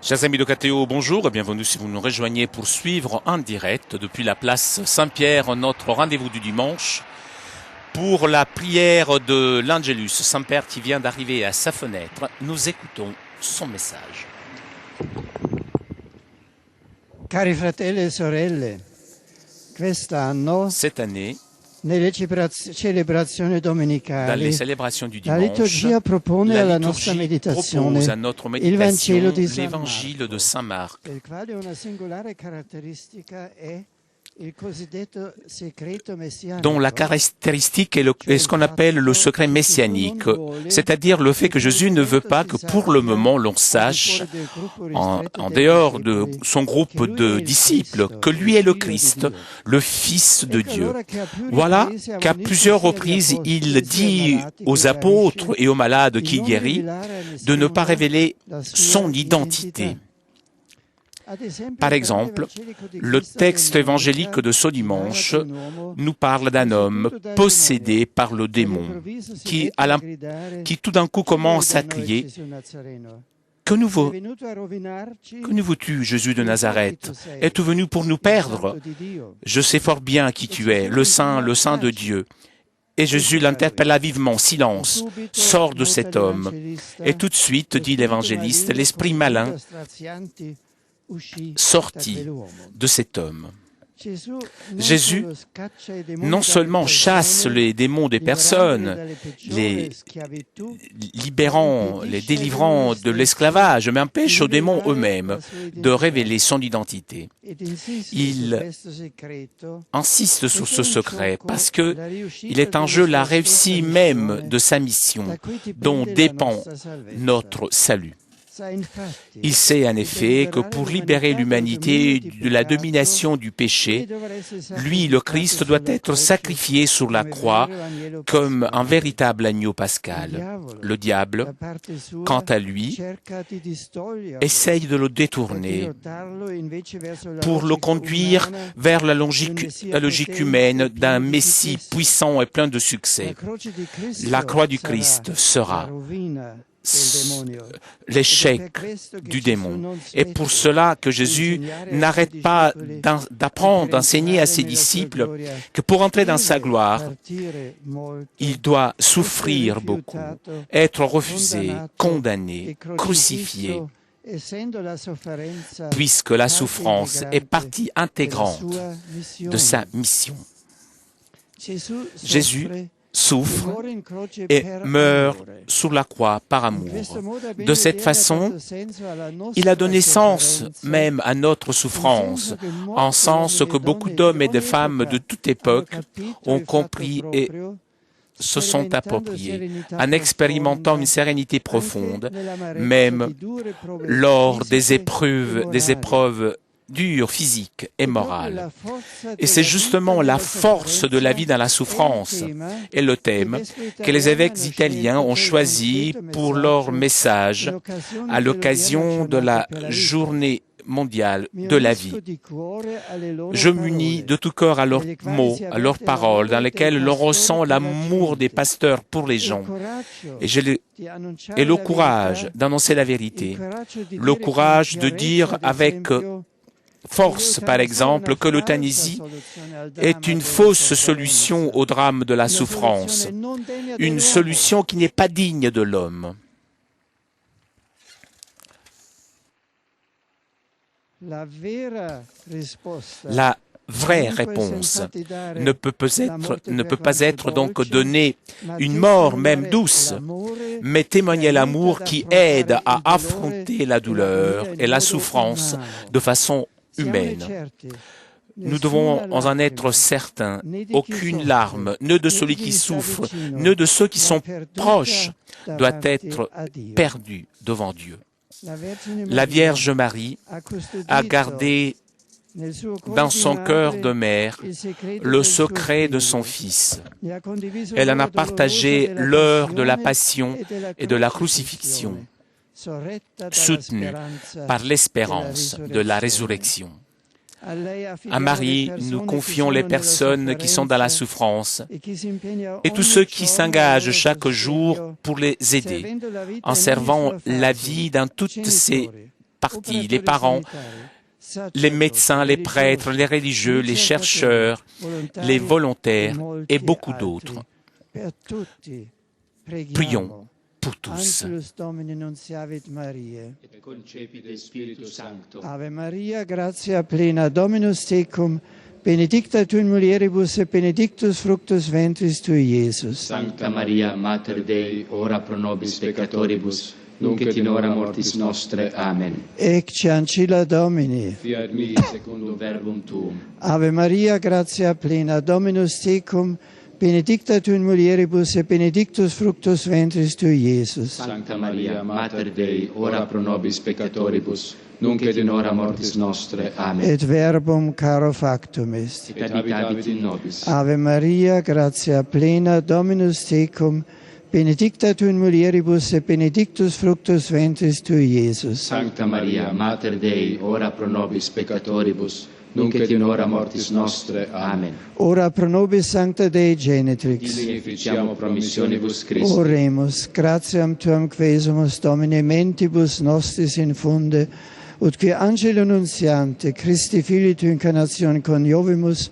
Chers amis de KTO, bonjour et bienvenue si vous nous rejoignez pour suivre en direct depuis la place Saint-Pierre notre rendez-vous du dimanche pour la prière de l'Angelus. Saint-Père qui vient d'arriver à sa fenêtre, nous écoutons son message. Cari fratelli e sorelle, quest'anno Cette année, nelle celebrazioni dans les domenicali célébrations du la dimanche, liturgia propone la alla nostra liturgie meditazione propose à notre il Vangelo méditation di San l'évangile de Saint Marc, del quale una singolare caratteristica è il cosiddetto segreto messianico. dont la caractéristique est ce qu'on appelle le secret messianique, c'est-à-dire le fait que Jésus ne veut pas que pour le moment l'on sache, en dehors de son groupe de disciples, que lui est le Christ, le Fils de Dieu. Voilà qu'à plusieurs reprises il dit aux apôtres et aux malades qu'il guérit de ne pas révéler son identité. Par exemple, le texte évangélique de ce dimanche nous parle d'un homme possédé par le démon qui tout d'un coup commence à crier « Que nous veux-tu, Jésus de Nazareth? Es-tu venu pour nous perdre? Je sais fort bien qui tu es, le Saint de Dieu. » Et Jésus l'interpella vivement, « Silence, sors de cet homme. » Et tout de suite, dit l'évangéliste, l'esprit malin sortit de cet homme. Jésus non seulement chasse les démons des personnes, les libérant, les délivrant de l'esclavage, mais empêche aux démons eux-mêmes de révéler son identité. Il insiste sur ce secret parce que il est en jeu la réussite même de sa mission, dont dépend notre salut. Il sait en effet que pour libérer l'humanité de la domination du péché, lui, le Christ, doit être sacrifié sur la croix comme un véritable agneau pascal. Le diable, quant à lui, essaye de le détourner pour le conduire vers la logique humaine d'un Messie puissant et plein de succès. La croix du Christ sera l'échec du démon. Et pour cela que Jésus n'arrête pas d'apprendre, d'enseigner à ses disciples que pour entrer dans sa gloire, il doit souffrir beaucoup, être refusé, condamné, crucifié, puisque la souffrance est partie intégrante de sa mission. Jésus souffre et meurt sur la croix par amour. De cette façon, il a donné sens même à notre souffrance, en sens que beaucoup d'hommes et de femmes de toute époque ont compris et se sont appropriés, en expérimentant une sérénité profonde, même lors des épreuves dure, physique et morale. Et c'est justement la force de la vie dans la souffrance et le thème que les évêques italiens ont choisi pour leur message à l'occasion de la journée mondiale de la vie. Je m'unis de tout cœur à leurs mots, à leurs paroles, dans lesquelles l'on ressent l'amour des pasteurs pour les gens et le courage d'annoncer la vérité, le courage de dire avec force, par exemple, que l'euthanasie est une fausse solution au drame de la souffrance, une solution qui n'est pas digne de l'homme. La vraie réponse ne peut pas être donc donner une mort même douce, mais témoigner l'amour qui aide à affronter la douleur et la souffrance de façon humaine. Nous devons en être certains. Aucune larme, ni de celui qui souffre, ni de ceux qui sont proches, doit être perdue devant Dieu. La Vierge Marie a gardé dans son cœur de mère le secret de son Fils. Elle en a partagé l'heure de la passion et de la crucifixion, soutenue par l'espérance de la résurrection. À Marie, nous confions les personnes qui sont dans la souffrance et tous ceux qui s'engagent chaque jour pour les aider, en servant la vie dans toutes ses partie, les parents, les médecins, les prêtres, les religieux, les chercheurs, les volontaires et beaucoup d'autres. Prions pour tous. Ave Maria, gratia plena, Dominus tecum, benedicta tu in mulieribus et benedictus fructus ventris tui, Iesus. Sancta Maria, Mater Dei, ora pro nobis peccatoribus, nunc et in hora mortis nostre. Amen. Ecce ancilla Domini. Fiat mi secundum verbum tuum. Ave Maria, gratia plena, Dominus tecum, benedicta tu in mulieribus et benedictus fructus ventris tui, Iesus. Sancta Maria, Mater Dei, ora pro nobis peccatoribus, nunc et in hora mortis nostre. Amen. Et verbum caro factum est. Et habitavit in nobis. Ave Maria, gratia plena, Dominus tecum, benedicta tu in mulieribus et benedictus fructus ventris tui, Iesus. Sancta Maria, Mater Dei, ora pro nobis peccatoribus, nunc et in hora mortis nostre. Amen. Ora pro nobis Sancta Dei Genitrix. Illi efficiamo promissionibus Christi. Oremus, gratiam tuam quesumus, Domine, mentibus nostris infunde, ut qui angelo nuntiante, Christi Filii tu incarnatione coniovimus,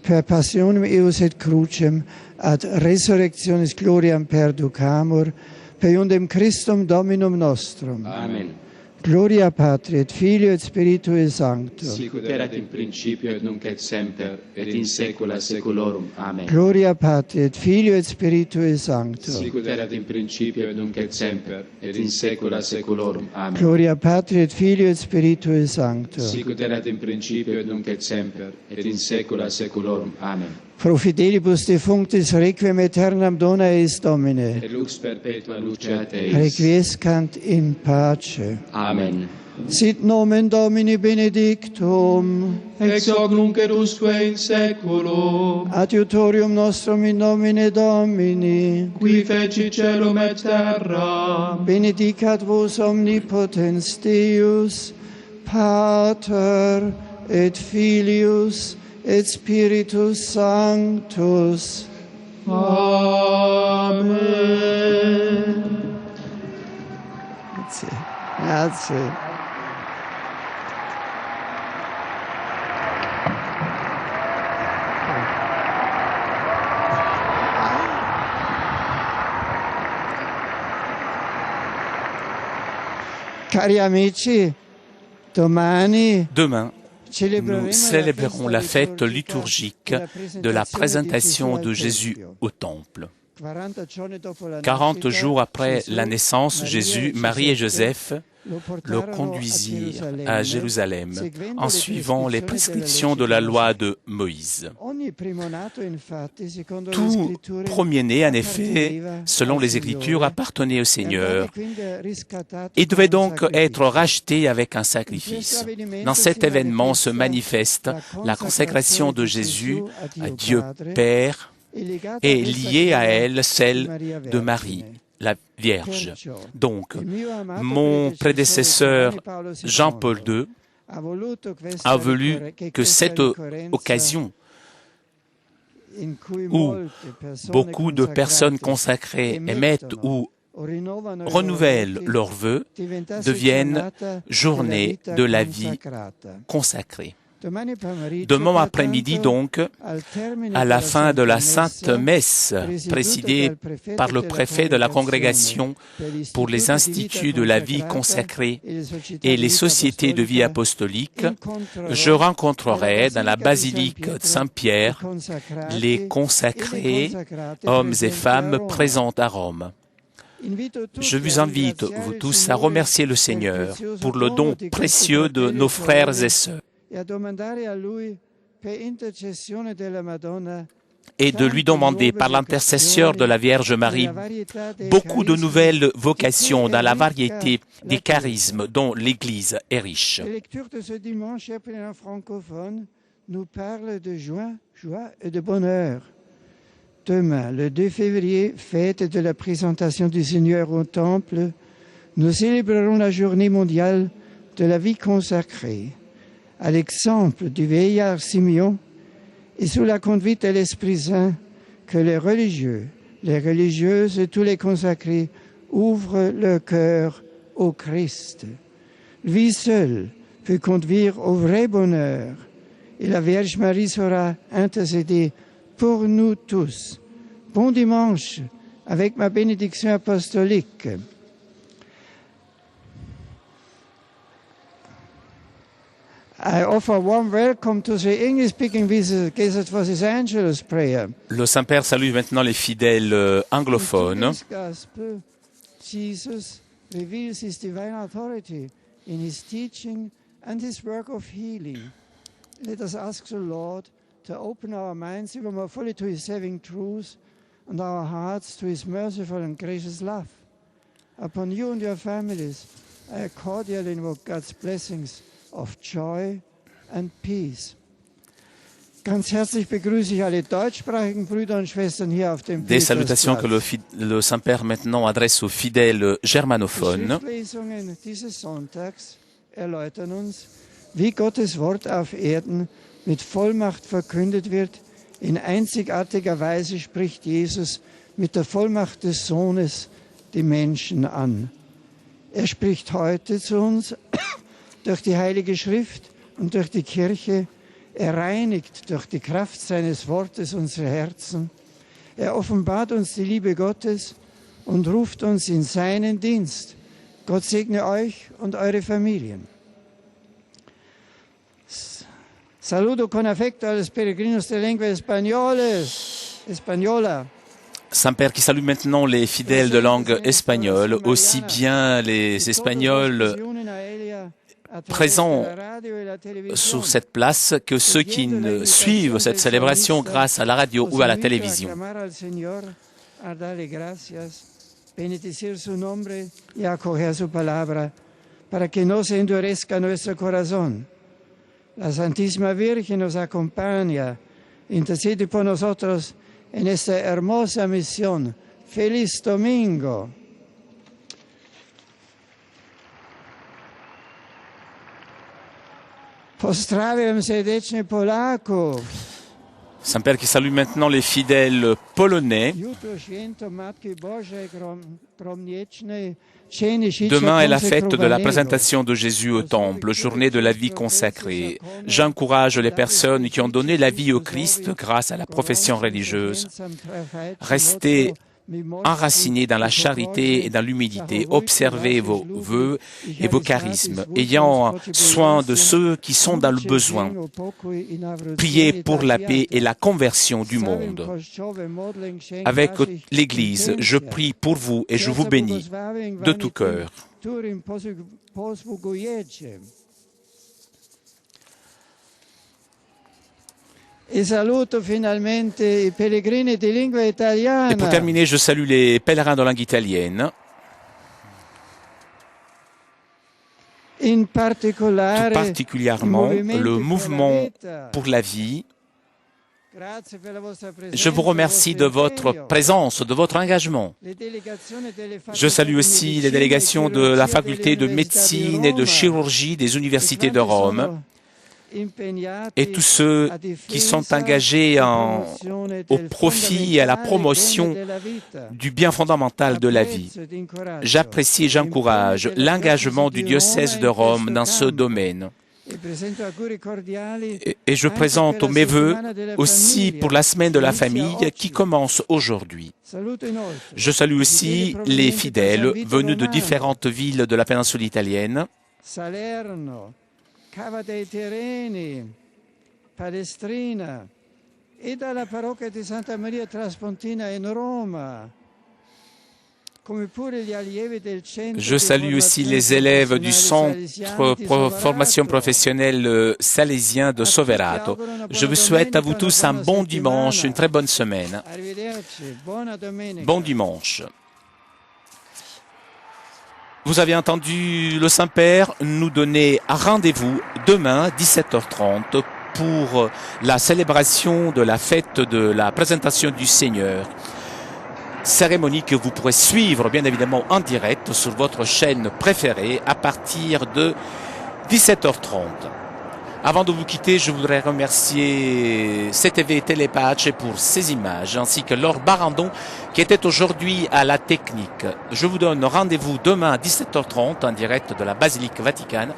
per passionem eius et crucem, ad resurrectionis gloriam perducamur, per iundem Christum Dominum nostrum. Amen. Gloria Patri et Filio et Spiritui Sancto. Sicut erat in principio et nunc et semper, et in saecula saeculorum. Amen. Gloria Patri et Filio et Spiritui Sancto. Sicut erat in principio et nunc et semper, et in saecula saeculorum. Amen. Gloria Patri et Filio et Spiritui Sancto. Sicut erat in principio et nunc et semper, et in saecula saeculorum. Amen. Pro fidelibus defunctis requiem aeternam dona eis Domine. Et lux perpetua luceat eis. Requiescant in pace. Amen. Sit nomen Domini benedictum. Ex hoc nunc et usque in saeculum. Adiutorium nostrum in nomine Domini. Qui feci celum et terra. Benedicat vos omnipotens Deus, Pater et Filius et Spiritus Sanctus. Amen. Grazie. Grazie. Cari amici, demain, nous célébrerons la fête liturgique de la présentation de Jésus au Temple. 40 jours après la naissance, Jésus, Marie et Joseph le conduisirent à Jérusalem en suivant les prescriptions de la loi de Moïse. Tout premier-né, en effet, selon les Écritures, appartenait au Seigneur et devait donc être racheté avec un sacrifice. Dans cet événement se manifeste la consécration de Jésus à Dieu Père et liée à elle celle de Marie, la Vierge. Donc, mon prédécesseur Jean-Paul II a voulu que cette occasion où beaucoup de personnes consacrées émettent ou renouvellent leurs vœux devienne journée de la vie consacrée. Demain après-midi donc, à la fin de la Sainte Messe, présidée par le préfet de la Congrégation pour les instituts de la vie consacrée et les sociétés de vie apostolique, je rencontrerai dans la basilique de Saint-Pierre les consacrés, hommes et femmes présents à Rome. Je vous invite, vous tous, à remercier le Seigneur pour le don précieux de nos frères et sœurs et de lui demander par l'intercession de la Vierge Marie beaucoup de nouvelles vocations dans la variété des charismes dont l'Église est riche. La lecture de ce dimanche francophone nous parle de joie et de bonheur. Demain, le 2 février, fête de la présentation du Seigneur au Temple, nous célébrerons la journée mondiale de la vie consacrée. À l'exemple du vieillard Simeon et sous la conduite de l'Esprit Saint, que les religieux, les religieuses et tous les consacrés ouvrent leur cœur au Christ. Lui seul peut conduire au vrai bonheur. Et la Vierge Marie saura intercéder pour nous tous. Bon dimanche avec ma bénédiction apostolique. I offer a warm welcome to the English-speaking visitors for this Angelus prayer. Le Saint-Père salue maintenant les fidèles anglophones. Jesus reveals his divine authority in his teaching and his work of healing. Let us ask the Lord to open our minds even more fully to his saving truth and our hearts to his merciful and gracious love. Upon you and your families, I cordially invoke God's blessings of joy and peace. Ganz herzlich begrüße ich alle deutschsprachigen Brüder und Schwestern hier auf dem Des salutations que le Saint-Père maintenant adresse aux fidèles germanophones. Die Schriftlesungen dieses Sonntags erläutern uns, wie Gottes Wort auf Erden mit Vollmacht verkündet wird. In einzigartiger Weise spricht Jesus mit der Vollmacht des Sohnes die Menschen an. Er spricht heute zu uns durch die Heilige Schrift und durch die Kirche. Er reinigt durch die Kraft seines Wortes unsere Herzen. Er offenbart uns die Liebe Gottes und ruft uns in seinen Dienst. Gott segne euch und eure Familien. Saludo con afecto a los peregrinos de lengua española. Saint-Père qui salue maintenant les fidèles de langue espagnole, aussi bien les Espagnols présents sur cette place que ceux qui suivent cette célébration grâce à la radio ou à la télévision. Bendecir su nombre y acoger su palabra para que no se endurezca nuestro corazón. La Santísima Virgen nos acompaña, intercede por nosotros en esta hermosa misión. ¡Feliz domingo! Pozdrawiam serdecznie Polaków. Saint-Père qui salue maintenant les fidèles polonais. Demain est la fête de la présentation de Jésus au Temple, journée de la vie consacrée. J'encourage les personnes qui ont donné la vie au Christ grâce à la profession religieuse. Restez enracinés dans la charité et dans l'humilité. Observez vos vœux et vos charismes, ayant soin de ceux qui sont dans le besoin. Priez pour la paix et la conversion du monde. Avec l'Église, je prie pour vous et je vous bénis de tout cœur. Et saluto finalmente i pellegrini di lingua italiana. Et pour terminer, je salue les pèlerins de langue italienne. Tout particulièrement le mouvement pour la vie. Je vous remercie de votre présence, de votre engagement. Je salue aussi les délégations de la faculté de médecine et de chirurgie des universités de Rome et tous ceux qui sont engagés au profit et à la promotion du bien fondamental de la vie. J'apprécie et j'encourage l'engagement du diocèse de Rome dans ce domaine. Et je présente mes vœux aussi pour la semaine de la famille qui commence aujourd'hui. Je salue aussi les fidèles venus de différentes villes de la péninsule italienne. Cava dei Tirreni, Palestrina e dalla parrocchia di Santa Maria Traspontina in Roma. Je salue aussi les élèves du centre formation professionnelle salésien de Soverato. Je vous souhaite à vous tous un bon dimanche, une très bonne semaine. Bon dimanche. Vous avez entendu le Saint-Père nous donner rendez-vous demain, 17h30, pour la célébration de la fête de la présentation du Seigneur. Cérémonie que vous pourrez suivre, bien évidemment, en direct sur votre chaîne préférée à partir de 17h30. Avant de vous quitter, je voudrais remercier CTV Télépace pour ces images, ainsi que Laure Barandon qui était aujourd'hui à la technique. Je vous donne rendez-vous demain à 17h30 en direct de la Basilique Vaticane.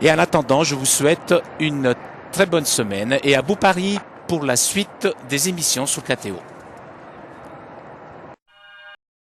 Et en attendant, je vous souhaite une très bonne semaine et à vous Paris pour la suite des émissions sur KTO.